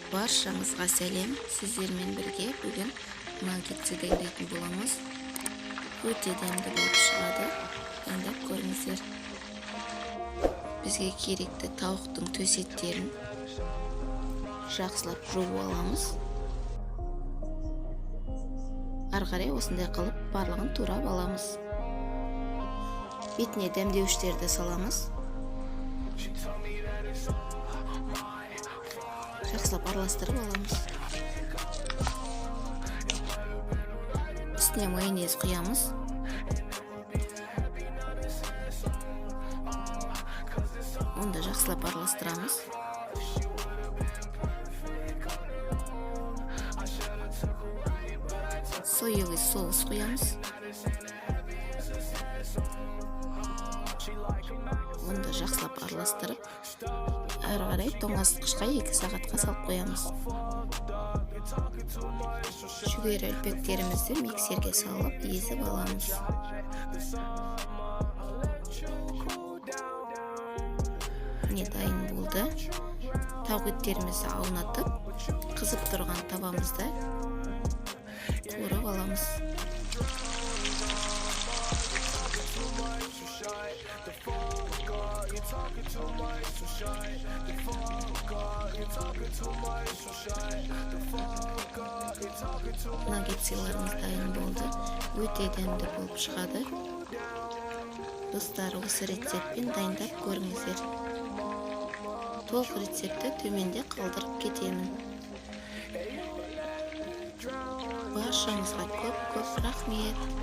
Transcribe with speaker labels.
Speaker 1: Баршаңызға сәлем. Сіздермен бірге бүгін наггетс дайындайтын боламыз. Өте дәмді болып шығады. Дайындап көріңіздер. Бізге керекті тауықтың төс еттерін жақсылап жуып аламыз. Ары қарай осындай қылып барлығын турап аламыз. Бетіне дәмдеуіштерді саламыз. Жақсылап араластырып аламыз. Үстіне майонез құямыз. Онда жақсылап араластырамыз. Соевый соус құямыз. Онда жақсылап араластырып, ары қарай тоңазытқышқа 2 сағатқа салып қоямыз. Жүгері үлпектерімізді миксерге салып, езіп аламыз. Міне дайын болды. Тауық еттерімізді аунатып, қызып тұрған табамызда қуырып аламыз. Наггетсыларымыз дайын болды. Өте дәмді болып шығады. Достар, осы рецептпен дайындап көріңіздер. Толық рецепті төменде қалдырып кетемін. Баршаңызға көп рахмет.